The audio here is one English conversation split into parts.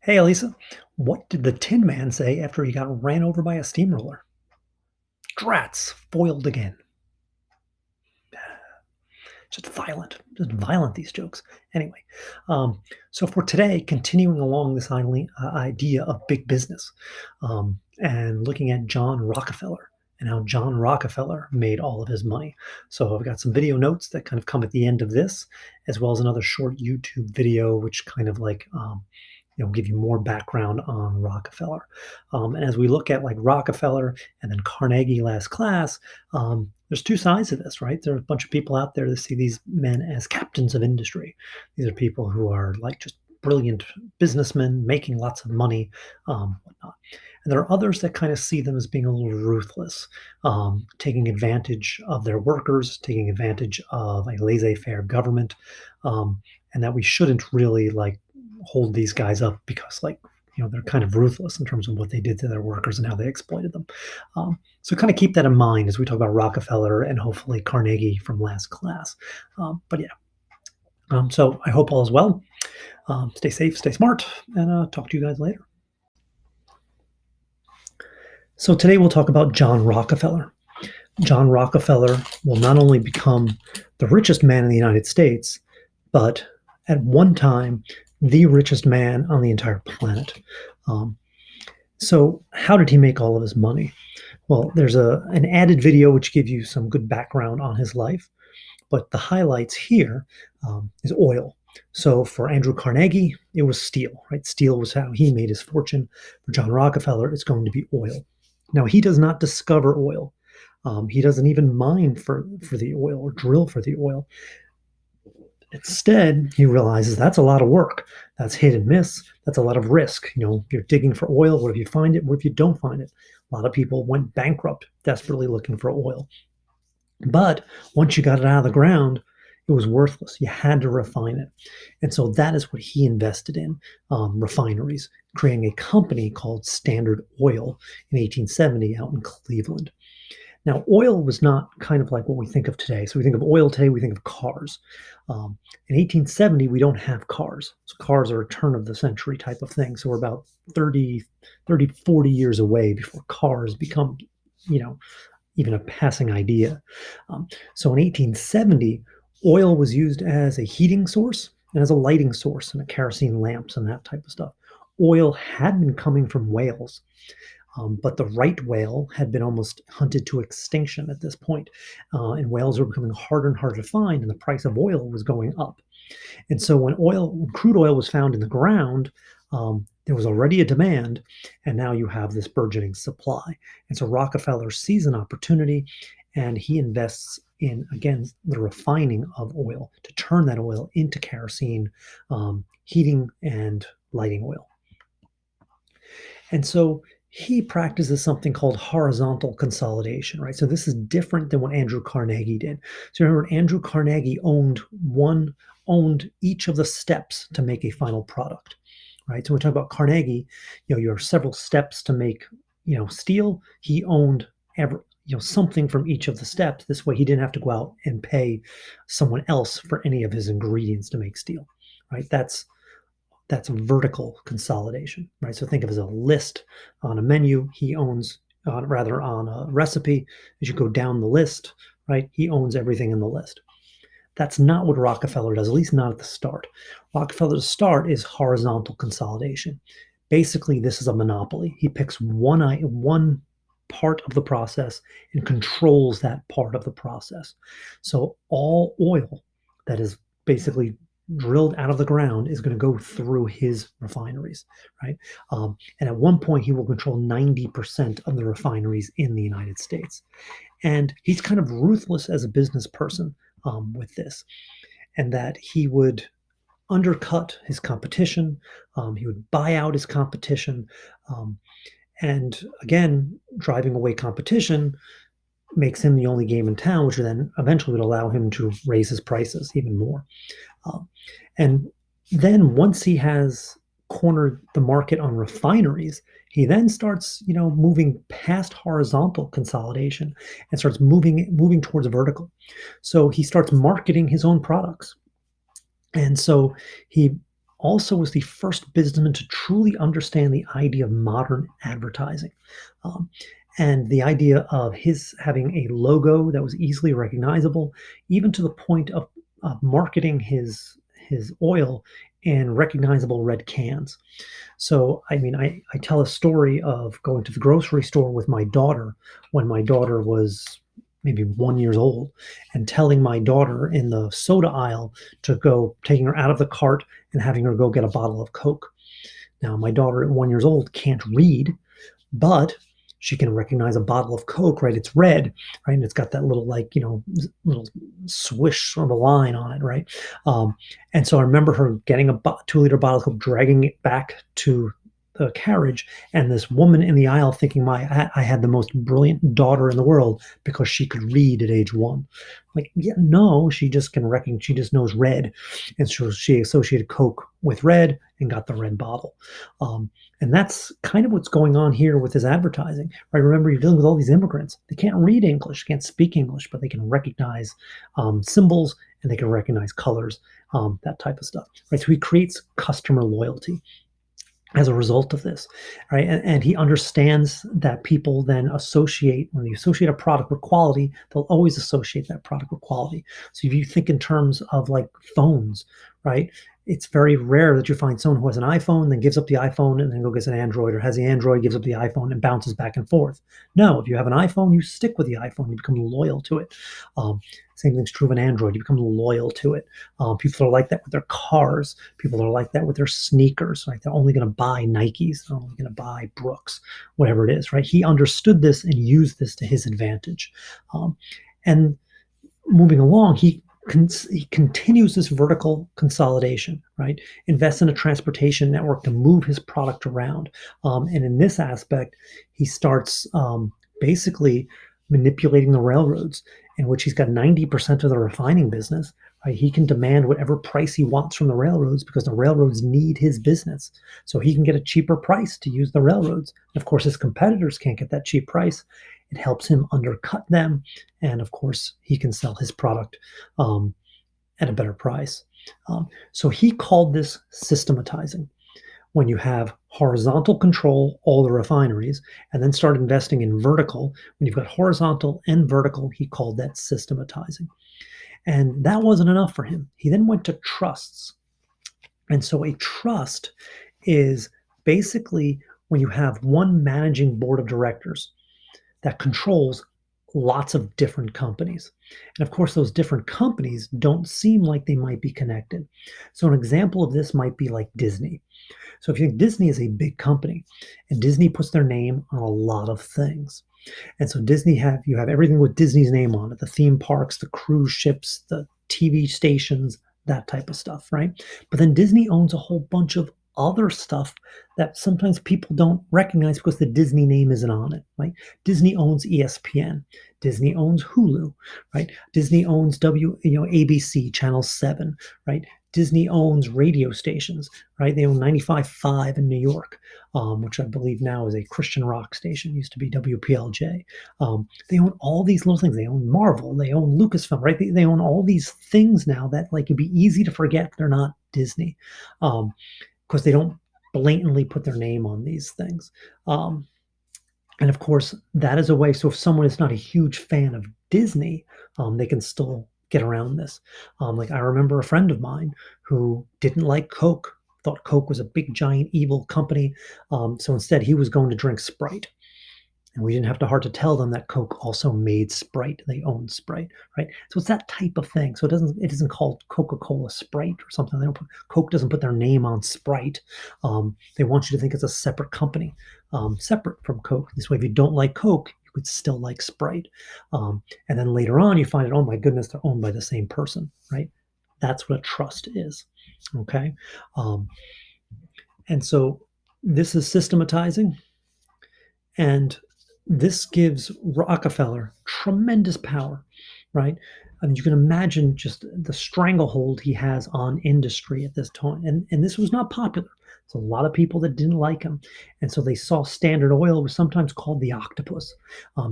Hey, Elisa, what did the Tin Man say after he got ran over by a steamroller? Drats, foiled again. Just violent, these jokes. Anyway, um, so for today, continuing along this idea of big business and looking at John Rockefeller and how John Rockefeller made all of his money. So I've got some video notes that kind of come at the end of this, as well as another short YouTube video, which kind of like give you more background on Rockefeller. And as we look at like Rockefeller and then Carnegie last class, there's two sides of this, right? There are a bunch of people out there that see these men as captains of industry. These are people who are like just brilliant businessmen making lots of money, whatnot. And there are others that kind of see them as being a little ruthless, taking advantage of their workers, taking advantage of a laissez-faire government, and that we shouldn't really like hold these guys up because they're kind of ruthless in terms of what they did to their workers and how they exploited them. So kind of keep that in mind as we talk about Rockefeller and hopefully Carnegie from last class. But yeah, so I hope all is well. Stay safe, stay smart, and talk to you guys later. So today we'll talk about John Rockefeller. John Rockefeller will not only become the richest man in the United States, but at one time, the richest man on the entire planet. Um, so, how did he make all of his money? Well, there's an added video which gives you some good background on his life, but the highlights here is oil. So for Andrew Carnegie, it was steel, right? Steel was how he made his fortune. For John Rockefeller, it's going to be oil. Now, he does not discover oil. He doesn't even mine for the oil or drill for the oil. Instead, he realizes that's a lot of work. That's hit and miss. That's a lot of risk. You're digging for oil. What if you find it? What if you don't find it? A lot of people went bankrupt desperately looking for oil. But once you got it out of the ground, it was worthless. You had to refine it. And so that is what he invested in, refineries, creating a company called Standard Oil in 1870 out in Cleveland. Now, oil was not kind of like what we think of today. So we think of oil today, we think of cars. In 1870, we don't have cars. So cars are a turn of the century type of thing. So we're about 40 years away before cars become, even a passing idea. So in 1870, oil was used as a heating source and as a lighting source and kerosene lamps and that type of stuff. Oil had been coming from whales. But the right whale had been almost hunted to extinction at this point, and whales were becoming harder and harder to find, and the price of oil was going up. And so when crude oil was found in the ground, there was already a demand, and now you have this burgeoning supply. And so Rockefeller sees an opportunity, and he invests in, again, the refining of oil to turn that oil into kerosene, heating and lighting oil. And so he practices something called horizontal consolidation, right? So this is different than what Andrew Carnegie did. So remember, Andrew Carnegie owned each of the steps to make a final product, right? So when we talk about Carnegie, you have several steps to make, steel. He owned something from each of the steps. This way, he didn't have to go out and pay someone else for any of his ingredients to make steel, right? That's vertical consolidation, right? So think of it as a list on a menu. He owns, rather on a recipe. As you go down the list, right? He owns everything in the list. That's not what Rockefeller does, at least not at the start. Rockefeller's start is horizontal consolidation. Basically, this is a monopoly. He picks one part of the process and controls that part of the process. So all oil that is basically drilled out of the ground is going to go through his refineries, right? And at one point, he will control 90% of the refineries in the United States. And he's kind of ruthless as a business person with this, and that he would undercut his competition. He would buy out his competition. And again, driving away competition makes him the only game in town, which then eventually would allow him to raise his prices even more. And then once he has cornered the market on refineries, he then starts, moving past horizontal consolidation and starts moving towards vertical. So he starts marketing his own products. And so he also was the first businessman to truly understand the idea of modern advertising. Um, and the idea of his having a logo that was easily recognizable, even to the point of marketing his oil in recognizable red cans. So, I mean, I tell a story of going to the grocery store with my daughter when my daughter was maybe 1 years old, and telling my daughter in the soda aisle to go, taking her out of the cart and having her go get a bottle of Coke. Now, my daughter at 1 years old can't read, but she can recognize a bottle of Coke, right? It's red, right? And it's got that little, like, little swish on the line on it, right? Um, and so I remember her getting a 2 liter bottle of Coke, dragging it back to the carriage, and this woman in the aisle thinking I had the most brilliant daughter in the world because she could read at age 1. Like, yeah, no, she just can recognize, she just knows red. And so she associated Coke with red and got the red bottle. Um, and that's kind of what's going on here with this advertising, right? Remember, you're dealing with all these immigrants. They can't read English, can't speak English, but they can recognize symbols, and they can recognize colors, that type of stuff, right? So he creates customer loyalty as a result of this, right? And he understands that people then associate, when you associate a product with quality, they'll always associate that product with quality. So if you think in terms of like phones, right? It's very rare that you find someone who has an iPhone, then gives up the iPhone and then go gets an Android, or has the Android, gives up the iPhone, and bounces back and forth. No, if you have an iPhone, you stick with the iPhone, you become loyal to it. Um, Same thing's true of an Android, you become loyal to it. People are like that with their cars. People are like that with their sneakers, right? They're only going to buy Nikes, they're only going to buy Brooks, whatever it is, right? He understood this and used this to his advantage. And moving along, he continues this vertical consolidation, right? Invests in a transportation network to move his product around. And in this aspect, he starts basically manipulating the railroads, in which he's got 90% of the refining business. Right? He can demand whatever price he wants from the railroads because the railroads need his business. So he can get a cheaper price to use the railroads. And of course, his competitors can't get that cheap price. It helps him undercut them. And of course, he can sell his product um, at a better price. So he called this systematizing. When you have horizontal control, all the refineries, and then start investing in vertical, when you've got horizontal and vertical, he called that systematizing. And that wasn't enough for him. He then went to trusts. And so a trust is basically when you have one managing board of directors that controls lots of different companies. And of course, those different companies don't seem like they might be connected. So, an example of this might be like Disney. So, if you think Disney is a big company and Disney puts their name on a lot of things. And so you have everything with Disney's name on it, the theme parks, the cruise ships, the TV stations, that type of stuff, right? But then Disney owns a whole bunch of other stuff that sometimes people don't recognize because the Disney name isn't on it, right? Disney owns ESPN, Disney owns Hulu, right? Disney owns ABC Channel 7, right? Disney owns radio stations, right? They own 95.5 in New York, which I believe now is a Christian rock station. It used to be WPLJ. They own all these little things. They own Marvel. They own Lucasfilm, right? They own all these things now that like it'd be easy to forget they're not Disney, because they don't blatantly put their name on these things. Um, and of course, that is a way. So if someone is not a huge fan of Disney, they can still get around this. Like I remember a friend of mine who didn't like Coke, thought Coke was a big, giant, evil company. So instead, he was going to drink Sprite. And we didn't have to hard to tell them that Coke also made Sprite. They owned Sprite, right? So it's that type of thing. So it isn't called Coca-Cola Sprite or something. Coke doesn't put their name on Sprite. They want you to think it's a separate company, separate from Coke. This way, if you don't like Coke, you could still like Sprite. And then later on, you find out, oh my goodness, they're owned by the same person, right? That's what a trust is. Okay. And so this is systematizing. And this gives Rockefeller tremendous power, right? I mean, you can imagine just the stranglehold he has on industry at this time. And this was not popular. So a lot of people that didn't like him, and so they saw Standard Oil was sometimes called the octopus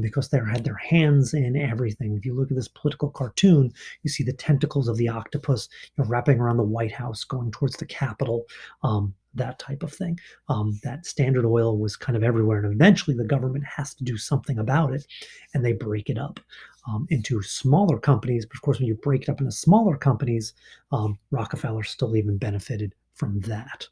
because they had their hands in everything. If you look at this political cartoon, you see the tentacles of the octopus, wrapping around the White House, going towards the Capitol, that type of thing. That Standard Oil was kind of everywhere, and eventually the government has to do something about it, and they break it up into smaller companies. But of course, when you break it up into smaller companies, Rockefeller still even benefited from that.